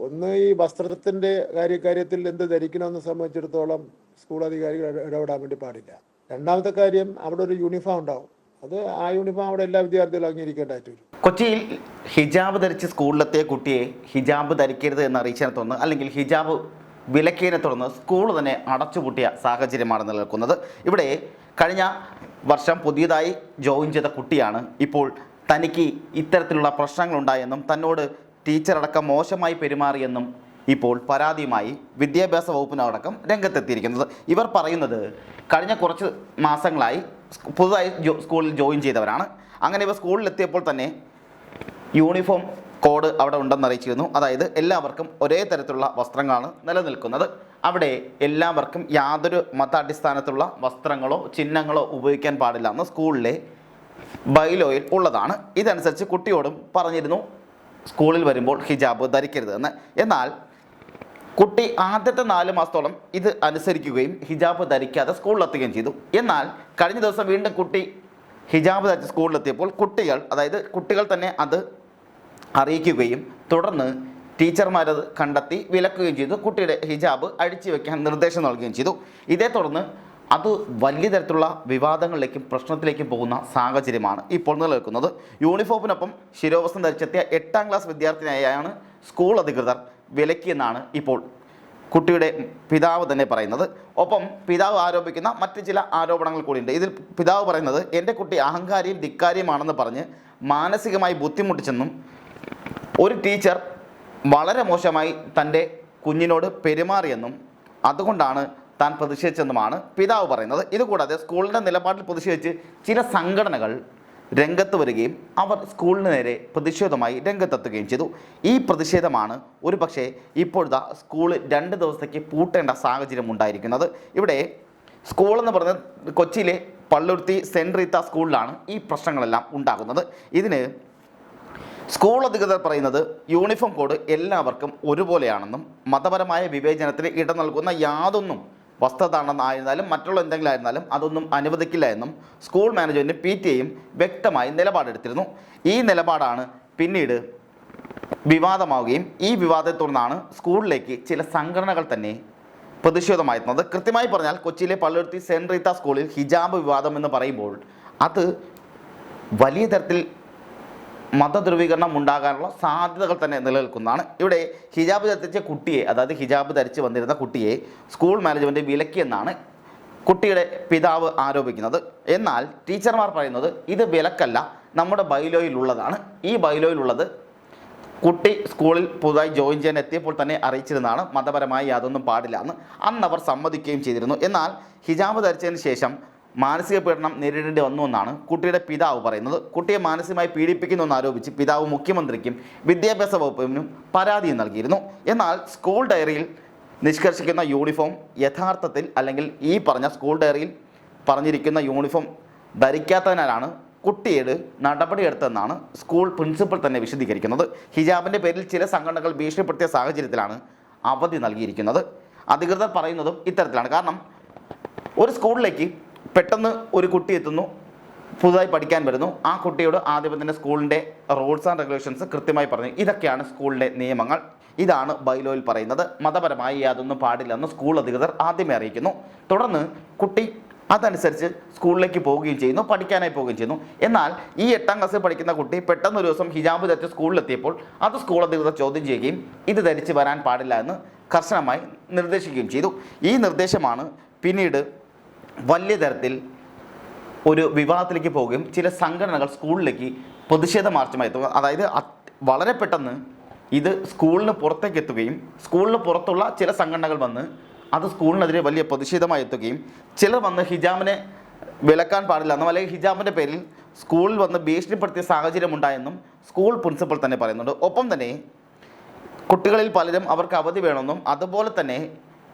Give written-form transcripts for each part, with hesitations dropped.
ഒന്ന് ഈ വസ്ത്രത്തിൻ്റെ കാര്യത്തിൽ എന്ത് ധരിക്കണമെന്ന് സംബന്ധിച്ചിടത്തോളം സ്കൂൾ അധികാരികൾ ഇടപെടാൻ വേണ്ടി പാടില്ല. രണ്ടാമത്തെ കാര്യം, അവിടെ ഒരു യൂണിഫോം ഉണ്ടാവും. അത് ആ യൂണിഫോം അവിടെ എല്ലാ വിദ്യാർത്ഥികളും അംഗീകരിക്കേണ്ടതായിട്ട് വരും. കൊച്ചിയിൽ ഹിജാബ് ധരിച്ച് സ്കൂളിലെത്തിയ കുട്ടിയെ ഹിജാബ് ധരിക്കരുത് എന്ന് അറിയിച്ചതിനെ തുടർന്ന്, അല്ലെങ്കിൽ ഹിജാബ് വിലക്കിയതിനെ തുടർന്ന് സ്കൂൾ തന്നെ അടച്ചുപൂട്ടിയ സാഹചര്യമാണ് നിലനിൽക്കുന്നത്. ഇവിടെ കഴിഞ്ഞ വർഷം പുതിയതായി ജോയിൻ ചെയ്ത കുട്ടിയാണ് ഇപ്പോൾ തനിക്ക് ഇത്തരത്തിലുള്ള പ്രശ്നങ്ങളുണ്ടായെന്നും തന്നോട് ടീച്ചറടക്കം മോശമായി പെരുമാറിയെന്നും ഇപ്പോൾ പരാതിയുമായി വിദ്യാഭ്യാസ വകുപ്പിനടക്കം രംഗത്തെത്തിയിരിക്കുന്നത്. ഇവർ പറയുന്നത് കഴിഞ്ഞ കുറച്ച് മാസങ്ങളായി പുതുതായി സ്കൂളിൽ ജോയിൻ ചെയ്തവരാണ്. അങ്ങനെ ഇവർ സ്കൂളിലെത്തിയപ്പോൾ തന്നെ യൂണിഫോം കോഡ് അവിടെ ഉണ്ടെന്ന് അറിയിച്ചിരുന്നു. അതായത് എല്ലാവർക്കും ഒരേ തരത്തിലുള്ള വസ്ത്രങ്ങളാണ് നിലനിൽക്കുന്നത്. അവിടെ എല്ലാവർക്കും യാതൊരു മതാടിസ്ഥാനത്തിലുള്ള വസ്ത്രങ്ങളോ ചിഹ്നങ്ങളോ ഉപയോഗിക്കാൻ പാടില്ല എന്ന് സ്കൂളിലെ ബൈലോയിൽ ഉള്ളതാണ്. ഇതനുസരിച്ച് കുട്ടിയോടും പറഞ്ഞിരുന്നു സ്കൂളിൽ വരുമ്പോൾ ഹിജാബ് ധരിക്കരുതെന്ന്. എന്നാൽ കുട്ടി ആദ്യത്തെ 4 മാസത്തോളം ഇത് അനുസരിക്കുകയും ഹിജാബ് ധരിക്കാതെ സ്കൂളിലെത്തുകയും ചെയ്തു. എന്നാൽ കഴിഞ്ഞ ദിവസം വീണ്ടും കുട്ടി ഹിജാബ് ധരിച്ച് സ്കൂളിലെത്തിയപ്പോൾ കുട്ടികൾ തന്നെ അത് അറിയിക്കുകയും തുടർന്ന് ടീച്ചർമാരത് കണ്ടെത്തി വിലക്കുകയും ചെയ്തു. കുട്ടിയുടെ ഹിജാബ് അഴിച്ചു വയ്ക്കാൻ നിർദ്ദേശം നൽകുകയും ചെയ്തു. ഇതേ തുടർന്ന് അത് വലിയ തരത്തിലുള്ള വിവാദങ്ങളിലേക്കും പ്രശ്നത്തിലേക്കും പോകുന്ന സാഹചര്യമാണ് ഇപ്പോൾ നിലനിൽക്കുന്നത്. യൂണിഫോമിനൊപ്പം ശിരോവസ്ത്രം ധരിച്ചെത്തിയ 8ാം ക്ലാസ് വിദ്യാർത്ഥിനിയായാണ് സ്കൂൾ അധികൃതർ വിലക്കിയെന്നാണ് ഇപ്പോൾ കുട്ടിയുടെ പിതാവ് തന്നെ പറയുന്നത്. ഒപ്പം പിതാവ് ആരോപിക്കുന്ന മറ്റ് ചില ആരോപണങ്ങൾ കൂടിയുണ്ട്. ഇതിൽ പിതാവ് പറയുന്നത് എൻ്റെ കുട്ടി അഹങ്കാരിയും ധിക്കാരിയുമാണെന്ന് പറഞ്ഞ് മാനസികമായി ബുദ്ധിമുട്ടിച്ചെന്നും ഒരു ടീച്ചർ വളരെ മോശമായി തൻ്റെ കുഞ്ഞിനോട് പെരുമാറിയെന്നും അതുകൊണ്ടാണ് താൻ പ്രതിഷേധിച്ചെന്നുമാണ് പിതാവ് പറയുന്നത്. ഇതുകൂടാതെ സ്കൂളിൻ്റെ നിലപാടിൽ പ്രതിഷേധിച്ച് ചില സംഘടനകൾ രംഗത്ത് വരികയും അവർ സ്കൂളിന് നേരെ പ്രതിഷേധമായി രംഗത്തെത്തുകയും ചെയ്തു. ഈ പ്രതിഷേധമാണ് ഒരു പക്ഷേ ഇപ്പോഴത്തെ സ്കൂൾ 2 ദിവസത്തേക്ക് പൂട്ടേണ്ട സാഹചര്യം ഉണ്ടായിരിക്കുന്നത്. ഇവിടെ സ്കൂളെന്ന് പറയുന്നത് കൊച്ചിയിലെ പള്ളുരുത്തി സെൻറ്റ് റീത്ത സ്കൂളിലാണ് ഈ പ്രശ്നങ്ങളെല്ലാം ഉണ്ടാകുന്നത്. ഇതിന് സ്കൂൾ അധികൃതർ പറയുന്നത് യൂണിഫോം കോഡ് എല്ലാവർക്കും ഒരുപോലെയാണെന്നും മതപരമായ വിവേചനത്തിന് ഇട നൽകുന്ന യാതൊന്നും വസ്ത്രധാരണമായിരുന്നാലും മറ്റുള്ള എന്തെങ്കിലും ആയിരുന്നാലും അതൊന്നും അനുവദിക്കില്ല എന്നും സ്കൂൾ മാനേജ്മെൻറ്റും PTA വ്യക്തമായി നിലപാടെടുത്തിരുന്നു. ഈ നിലപാടാണ് പിന്നീട് വിവാദമാവുകയും ഈ വിവാദത്തെ തുടർന്നാണ് സ്കൂളിലേക്ക് ചില സംഘടനകൾ തന്നെ പ്രതിഷേധമായിരുന്നത്. കൃത്യമായി പറഞ്ഞാൽ കൊച്ചിയിലെ പള്ളുരുത്തി സെൻറ്റ് റീത്ത സ്കൂളിൽ ഹിജാബ് വിവാദം എന്ന് പറയുമ്പോൾ അത് വലിയ തരത്തിൽ മതധ്രുവീകരണം ഉണ്ടാകാനുള്ള സാധ്യതകൾ തന്നെ നിലനിൽക്കുന്നതാണ്. ഇവിടെ ഹിജാബ് ധരിച്ച കുട്ടിയെ, അതായത് ഹിജാബ് ധരിച്ച് വന്നിരുന്ന കുട്ടിയെ സ്കൂൾ മാനേജ്മെൻറ്റ് വിലക്കിയെന്നാണ് കുട്ടിയുടെ പിതാവ് ആരോപിക്കുന്നത്. എന്നാൽ ടീച്ചർമാർ പറയുന്നത് ഇത് വിലക്കല്ല, നമ്മുടെ ബൈലോയിലുള്ളതാണ്. ഈ ബൈലോയിലുള്ളത് കുട്ടി സ്കൂളിൽ പുതുതായി ജോയിൻ ചെയ്യാൻ എത്തിയപ്പോൾ തന്നെ അറിയിച്ചിരുന്നതാണ് മതപരമായി യാതൊന്നും പാടില്ല എന്ന്. അന്ന് അവർ സമ്മതിക്കുകയും ചെയ്തിരുന്നു. എന്നാൽ ഹിജാബ് ധരിച്ചതിന് ശേഷം മാനസിക പീഡനം നേരിടേണ്ടി വന്നു എന്നാണ് കുട്ടിയുടെ പിതാവ് പറയുന്നത്. കുട്ടിയെ മാനസികമായി പീഡിപ്പിക്കുന്നുവെന്ന് ആരോപിച്ച് പിതാവ് മുഖ്യമന്ത്രിക്കും വിദ്യാഭ്യാസ വകുപ്പിനും പരാതി നൽകിയിരുന്നു. എന്നാൽ സ്കൂൾ ഡയറിയിൽ നിഷ്കർഷിക്കുന്ന യൂണിഫോം യഥാർത്ഥത്തിൽ, അല്ലെങ്കിൽ ഈ പറഞ്ഞ സ്കൂൾ ഡയറിയിൽ പറഞ്ഞിരിക്കുന്ന യൂണിഫോം ധരിക്കാത്തതിനാലാണ് കുട്ടിയുടെ നടപടിയെടുത്തതെന്നാണ് സ്കൂൾ പ്രിൻസിപ്പൽ തന്നെ വിശദീകരിക്കുന്നത്. ഹിജാബിൻ്റെ പേരിൽ ചില സംഘടനകൾ ഭീഷണിപ്പെടുത്തിയ സാഹചര്യത്തിലാണ് അവധി നൽകിയിരിക്കുന്നത്. അധികൃതർ പറയുന്നതും ഇത്തരത്തിലാണ്. കാരണം ഒരു സ്കൂളിലേക്ക് പെട്ടെന്ന് ഒരു കുട്ടി എത്തുന്നു, പുതുതായി പഠിക്കാൻ വരുന്നു. ആ കുട്ടിയോട് ആദ്യം തന്നെ സ്കൂളിൻ്റെ റൂൾസ് ആൻഡ് റെഗുലേഷൻസ് കൃത്യമായി പറഞ്ഞു. ഇതൊക്കെയാണ് സ്കൂളിൻ്റെ നിയമങ്ങൾ, ഇതാണ് ബൈലോയിൽ പറയുന്നത്, മതപരമായി യാതൊന്നും പാടില്ലെന്ന് സ്കൂൾ അധികൃതർ ആദ്യമേ അറിയിക്കുന്നു. തുടർന്ന് കുട്ടി അതനുസരിച്ച് സ്കൂളിലേക്ക് പോവുകയും ചെയ്യുന്നു, പഠിക്കാനായി പോവുകയും ചെയ്യുന്നു. എന്നാൽ ഈ 8ാം ക്ലാസ്സിൽ പഠിക്കുന്ന കുട്ടി പെട്ടെന്ന് ഒരു ദിവസം ഹിജാബ് ധരിച്ച് സ്കൂളിലെത്തിയപ്പോൾ അത് സ്കൂൾ അധികൃതർ ചോദ്യം ചെയ്യുകയും ഇത് ധരിച്ച് വരാൻ പാടില്ല എന്ന് കർശനമായി നിർദ്ദേശിക്കുകയും ചെയ്തു. ഈ നിർദ്ദേശമാണ് പിന്നീട് വലിയ തരത്തിൽ ഒരു വിവാദത്തിലേക്ക് പോവുകയും ചില സംഘടനകൾ സ്കൂളിലേക്ക് പ്രതിഷേധ മാർച്ചുമായി എത്തുക. അതായത് വളരെ പെട്ടെന്ന് ഇത് സ്കൂളിന് പുറത്തേക്ക് എത്തുകയും സ്കൂളിന് പുറത്തുള്ള ചില സംഘടനകൾ വന്ന് അത് സ്കൂളിനെതിരെ വലിയ പ്രതിഷേധമായി എത്തുകയും ചിലർ വന്ന് ഹിജാബിനെ വിലക്കാൻ പാടില്ല എന്നും അല്ലെങ്കിൽ ഹിജാബിൻ്റെ പേരിൽ സ്കൂളിൽ വന്ന് ഭീഷണിപ്പെടുത്തിയ സാഹചര്യം ഉണ്ടായെന്നും സ്കൂൾ പ്രിൻസിപ്പൽ തന്നെ പറയുന്നുണ്ട്. ഒപ്പം തന്നെ കുട്ടികളിൽ പലരും അവർക്ക് അവധി വേണമെന്നും അതുപോലെ തന്നെ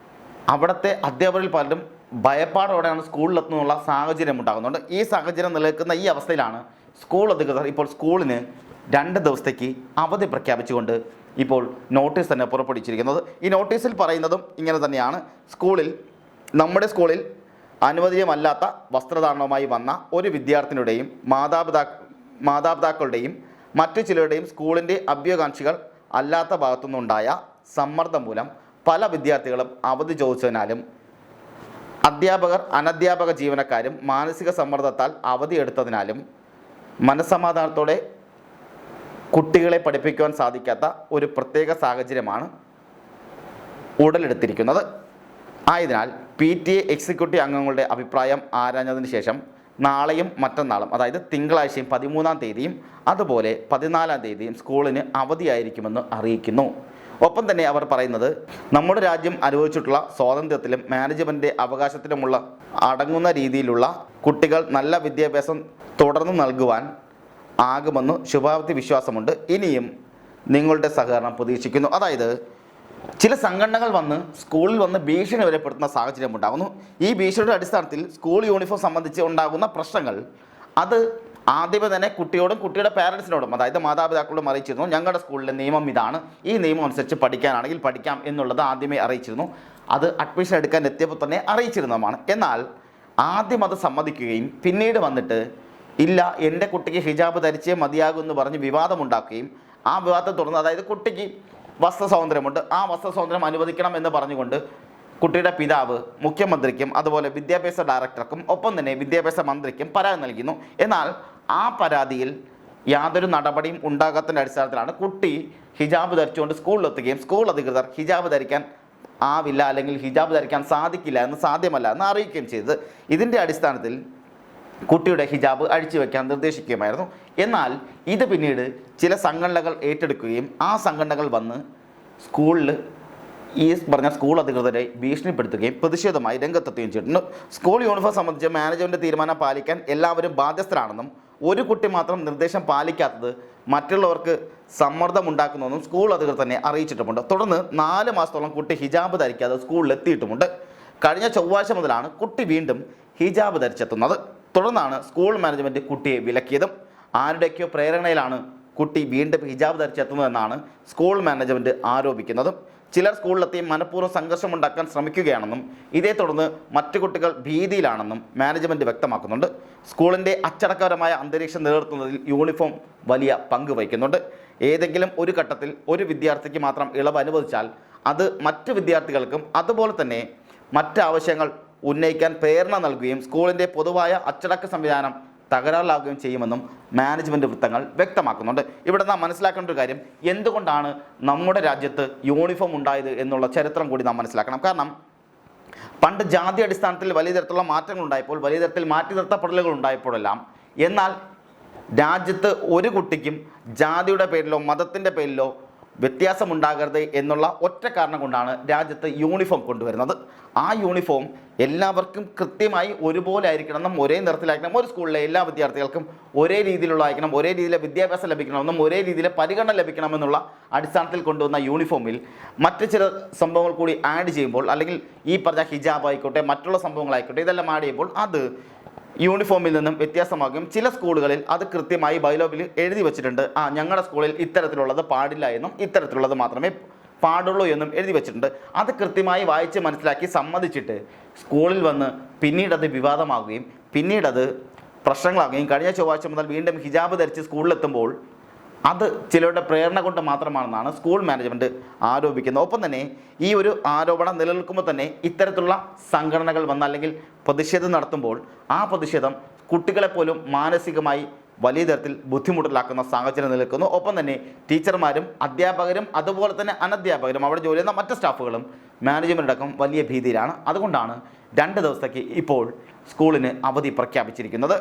അവിടുത്തെ അധ്യാപകരിൽ പലരും ഭയപ്പാടോടെയാണ് സ്കൂളിലെത്തുന്നുള്ള സാഹചര്യം ഉണ്ടാകുന്നുണ്ട്. ഈ സാഹചര്യം നിലനിൽക്കുന്ന ഈ അവസ്ഥയിലാണ് സ്കൂൾ അധികൃതർ ഇപ്പോൾ സ്കൂളിന് 2 ദിവസത്തേക്ക് അവധി പ്രഖ്യാപിച്ചുകൊണ്ട് ഇപ്പോൾ നോട്ടീസ് തന്നെ പുറപ്പെടുവിച്ചിരിക്കുന്നത്. ഈ നോട്ടീസിൽ പറയുന്നതും ഇങ്ങനെ തന്നെയാണ്. നമ്മുടെ സ്കൂളിൽ അനുവദനീയമല്ലാത്ത വസ്ത്രധാരണവുമായി വന്ന ഒരു വിദ്യാർത്ഥിനിയുടെയും മാതാപിതാക്കളുടെയും മറ്റു ചിലരുടെയും സ്കൂളിൻ്റെ അഭ്യകാംക്ഷികൾ അല്ലാത്ത ഭാഗത്തുനിന്നുണ്ടായ സമ്മർദ്ദം മൂലം പല വിദ്യാർത്ഥികളും അവധി ചോദിച്ചതിനാലും അധ്യാപകർ അനധ്യാപക ജീവനക്കാരും മാനസിക സമ്മർദ്ദത്താൽ അവധിയെടുത്തതിനാലും മനസ്സമാധാനത്തോടെ കുട്ടികളെ പഠിപ്പിക്കുവാൻ സാധിക്കാത്ത ഒരു പ്രത്യേക സാഹചര്യമാണ് ഉടലെടുത്തിരിക്കുന്നത്. ആയതിനാൽ PTA എക്സിക്യൂട്ടീവ് അംഗങ്ങളുടെ അഭിപ്രായം ആരാഞ്ഞതിന് ശേഷം നാളെയും മറ്റന്നാളും, അതായത് തിങ്കളാഴ്ചയും 13-ാം തീയതിയും അതുപോലെ 14-ാം തീയതിയും സ്കൂളിന് അവധിയായിരിക്കുമെന്ന് അറിയിക്കുന്നു. ഒപ്പം തന്നെ അവർ പറയുന്നത്, നമ്മുടെ രാജ്യം അനുഭവിച്ചിട്ടുള്ള സ്വാതന്ത്ര്യത്തിലും മാനേജ്മെൻറ്റിൻ്റെ അവകാശത്തിലുമുള്ള അടങ്ങുന്ന രീതിയിലുള്ള കുട്ടികൾ നല്ല വിദ്യാഭ്യാസം തുടർന്ന് നൽകുവാൻ ആകുമെന്ന് ശുഭാപ്തി വിശ്വാസമുണ്ട്. ഇനിയും നിങ്ങളുടെ സഹകരണം പ്രതീക്ഷിക്കുന്നു. അതായത് ചില സംഘടനകൾ വന്ന് സ്കൂളിൽ വന്ന് ഭീഷണി വരെപ്പെടുത്തുന്ന സാഹചര്യം ഉണ്ടാകുന്നു. ഈ ഭീഷണിയുടെ അടിസ്ഥാനത്തിൽ സ്കൂൾ യൂണിഫോം സംബന്ധിച്ച് ഉണ്ടാകുന്ന പ്രശ്നങ്ങൾ അത് ആദ്യമേ തന്നെ കുട്ടിയോടും കുട്ടിയുടെ പാരൻസിനോടും, അതായത് മാതാപിതാക്കളോടും അറിയിച്ചിരുന്നു. ഞങ്ങളുടെ സ്കൂളിലെ നിയമം ഇതാണ്, ഈ നിയമം അനുസരിച്ച് പഠിക്കാനാണെങ്കിൽ പഠിക്കാം എന്നുള്ളത് ആദ്യമേ അറിയിച്ചിരുന്നു. അത് അഡ്മിഷൻ എടുക്കാൻ എത്തിയപ്പോൾ തന്നെ അറിയിച്ചിരുന്നതാണ്. എന്നാൽ ആദ്യം അത് സമ്മതിക്കുകയും പിന്നീട് വന്നിട്ട് ഇല്ല, എൻ്റെ കുട്ടിക്ക് ഹിജാബ് ധരിച്ചേ മതിയാകുമെന്ന് പറഞ്ഞ് വിവാദമുണ്ടാക്കുകയും ആ വിവാദത്തെ തുടർന്ന്, അതായത് കുട്ടിക്ക് വസ്ത്ര സ്വാതന്ത്ര്യമുണ്ട്, ആ വസ്ത്ര സ്വാതന്ത്ര്യം അനുവദിക്കണം എന്ന് പറഞ്ഞുകൊണ്ട് കുട്ടിയുടെ പിതാവ് മുഖ്യമന്ത്രിക്കും അതുപോലെ വിദ്യാഭ്യാസ ഡയറക്ടർക്കും ഒപ്പം തന്നെ വിദ്യാഭ്യാസ മന്ത്രിക്കും പരാതി നൽകുന്നു. എന്നാൽ ആ പരാതിയിൽ യാതൊരു നടപടിയും ഉണ്ടാകാത്തതിൻ്റെ അടിസ്ഥാനത്തിലാണ് കുട്ടി ഹിജാബ് ധരിച്ചുകൊണ്ട് സ്കൂളിലെത്തുകയും സ്കൂൾ അധികൃതർ ഹിജാബ് ധരിക്കാൻ ആവില്ല അല്ലെങ്കിൽ ഹിജാബ് ധരിക്കാൻ സാധിക്കില്ല എന്ന്, സാധ്യമല്ല എന്ന് അറിയിക്കുകയും ചെയ്തത്. ഇതിൻ്റെ അടിസ്ഥാനത്തിൽ കുട്ടിയുടെ ഹിജാബ് അഴിച്ചു വയ്ക്കാൻ നിർദ്ദേശിക്കുകയുമായിരുന്നു. എന്നാൽ ഇത് പിന്നീട് ചില സംഘടനകൾ ഏറ്റെടുക്കുകയും ആ സംഘടനകൾ വന്ന് സ്കൂളിൽ ഈ പറഞ്ഞ സ്കൂൾ അധികൃതരെ ഭീഷണിപ്പെടുത്തുകയും പ്രതിഷേധമായി രംഗത്തെത്തുകയും ചെയ്തിട്ടുണ്ട്. സ്കൂൾ യൂണിഫോം സംബന്ധിച്ച് മാനേജ്മെൻറ്റ് തീരുമാനം പാലിക്കാൻ എല്ലാവരും ബാധ്യസ്ഥരാണെന്നും ഒരു കുട്ടി മാത്രം നിർദ്ദേശം പാലിക്കാത്തത് മറ്റുള്ളവർക്ക് സമ്മർദ്ദമുണ്ടാക്കുന്നുവെന്നും സ്കൂൾ അധികൃതർ തന്നെ അറിയിച്ചിട്ടുമുണ്ട്. തുടർന്ന് 4 മാസത്തോളം കുട്ടി ഹിജാബ് ധരിക്കാതെ സ്കൂളിൽ എത്തിയിട്ടുമുണ്ട്. കഴിഞ്ഞ ചൊവ്വാഴ്ച മുതലാണ് കുട്ടി വീണ്ടും ഹിജാബ് ധരിച്ചെത്തുന്നത്. തുടർന്നാണ് സ്കൂൾ മാനേജ്മെൻറ്റ് കുട്ടിയെ വിലക്കിയതും. ആരുടെയൊക്കെയോ പ്രേരണയിലാണ് കുട്ടി വീണ്ടും ഹിജാബ് ധരിച്ചെത്തുന്നതെന്നാണ് സ്കൂൾ മാനേജ്മെൻറ്റ് ആരോപിക്കുന്നതും. ചിലർ സ്കൂളിലെത്തി മനഃപൂർവ്വം സംഘർഷമുണ്ടാക്കാൻ ശ്രമിക്കുകയാണെന്നും ഇതേ തുടർന്ന് മറ്റു കുട്ടികൾ ഭീതിയിലാണെന്നും മാനേജ്മെൻറ്റ് വ്യക്തമാക്കുന്നുണ്ട്. സ്കൂളിൻ്റെ അച്ചടക്കപരമായ അന്തരീക്ഷം നിലനിർത്തുന്നതിൽ യൂണിഫോം വലിയ പങ്ക് വഹിക്കുന്നുണ്ട്. ഏതെങ്കിലും ഒരു ഘട്ടത്തിൽ ഒരു വിദ്യാർത്ഥിക്ക് മാത്രം ഇളവ് അനുവദിച്ചാൽ അത് മറ്റ് വിദ്യാർത്ഥികൾക്കും അതുപോലെ തന്നെ മറ്റ് ആവശ്യങ്ങൾ ഉന്നയിക്കാൻ പ്രേരണ നൽകുകയും സ്കൂളിൻ്റെ പൊതുവായ അച്ചടക്ക സംവിധാനം തകരാറിലാവുകയും ചെയ്യുമെന്നും മാനേജ്മെൻറ്റ് വൃത്തങ്ങൾ വ്യക്തമാക്കുന്നുണ്ട്. ഇവിടെ നാം മനസ്സിലാക്കേണ്ട ഒരു കാര്യം, എന്തുകൊണ്ടാണ് നമ്മുടെ രാജ്യത്ത് യൂണിഫോം ഉണ്ടായത് എന്നുള്ള ചരിത്രം കൂടി നാം മനസ്സിലാക്കണം. കാരണം പണ്ട് ജാതി അടിസ്ഥാനത്തിൽ വലിയ തരത്തിലുള്ള മാറ്റങ്ങൾ ഉണ്ടായപ്പോൾ, വലിയ തരത്തിൽ മാറ്റി നിർത്തപ്പെടലുകൾ ഉണ്ടായപ്പോഴെല്ലാം, എന്നാൽ രാജ്യത്ത് ഒരു കുട്ടിക്കും ജാതിയുടെ പേരിലോ മതത്തിൻ്റെ പേരിലോ വ്യത്യാസമുണ്ടാകരുത് എന്നുള്ള ഒറ്റ കാരണം കൊണ്ടാണ് രാജ്യത്ത് യൂണിഫോം കൊണ്ടുവരുന്നത്. ആ യൂണിഫോം എല്ലാവർക്കും കൃത്യമായി ഒരുപോലെ ആയിരിക്കണമെന്നും ഒരേ നിറത്തിലായിരിക്കണം, ഒരു സ്കൂളിലെ എല്ലാ വിദ്യാർത്ഥികൾക്കും ഒരേ രീതിയിലുള്ളതായിരിക്കണം, ഒരേ രീതിയിലെ വിദ്യാഭ്യാസം ലഭിക്കണമെന്നും ഒരേ രീതിയിലെ പരിഗണന ലഭിക്കണമെന്നുള്ള അടിസ്ഥാനത്തിൽ കൊണ്ടുവന്ന യൂണിഫോമിൽ മറ്റ് ചില സംഭവങ്ങൾ കൂടി ആഡ് ചെയ്യുമ്പോൾ, അല്ലെങ്കിൽ ഈ പറഞ്ഞ ഹിജാബ് ആയിക്കോട്ടെ മറ്റുള്ള സംഭവങ്ങളായിക്കോട്ടെ ഇതെല്ലാം ആഡ് ചെയ്യുമ്പോൾ അത് യൂണിഫോമിൽ നിന്നും വ്യത്യാസമാകും. ചില സ്കൂളുകളിൽ അത് കൃത്യമായി ബൈലോബിൽ എഴുതി വെച്ചിട്ടുണ്ട്, ഞങ്ങളുടെ സ്കൂളിൽ ഇത്തരത്തിലുള്ളത് പാടില്ല എന്നും ഇത്തരത്തിലുള്ളത് മാത്രമേ പാടുള്ളൂ എന്നും എഴുതി വെച്ചിട്ടുണ്ട്. അത് കൃത്യമായി വായിച്ച് മനസ്സിലാക്കി സമ്മതിച്ചിട്ട് സ്കൂളിൽ വന്ന് പിന്നീടത് വിവാദമാകുകയും പിന്നീടത് പ്രശ്നങ്ങളാകുകയും കഴിഞ്ഞ ചൊവ്വാഴ്ച മുതൽ വീണ്ടും ഹിജാബ് ധരിച്ച് സ്കൂളിലെത്തുമ്പോൾ അത് ചിലരുടെ പ്രേരണ കൊണ്ട് മാത്രമാണെന്നാണ് സ്കൂൾ മാനേജ്മെൻറ്റ് ആരോപിക്കുന്നത്. ഒപ്പം തന്നെ ഈ ഒരു ആരോപണം നിലനിൽക്കുമ്പോൾ തന്നെ ഇത്തരത്തിലുള്ള സംഘടനകൾ വന്ന് അല്ലെങ്കിൽ പ്രതിഷേധം നടത്തുമ്പോൾ ആ പ്രതിഷേധം കുട്ടികളെപ്പോലും മാനസികമായി വലിയ തരത്തിൽ ബുദ്ധിമുട്ടിലാക്കുന്ന സാഹചര്യം നിലനിൽക്കുന്നു. ഒപ്പം തന്നെ ടീച്ചർമാരും അധ്യാപകരും അതുപോലെ തന്നെ അനധ്യാപകരും അവിടെ ജോലി ചെയ്യുന്ന മറ്റ് സ്റ്റാഫുകളും മാനേജ്മെൻ്റ് അടക്കം വലിയ ഭീതിയിലാണ്. അതുകൊണ്ടാണ് 2 ദിവസത്തേക്ക് ഇപ്പോൾ സ്കൂളിന് അവധി പ്രഖ്യാപിച്ചിരിക്കുന്നത്.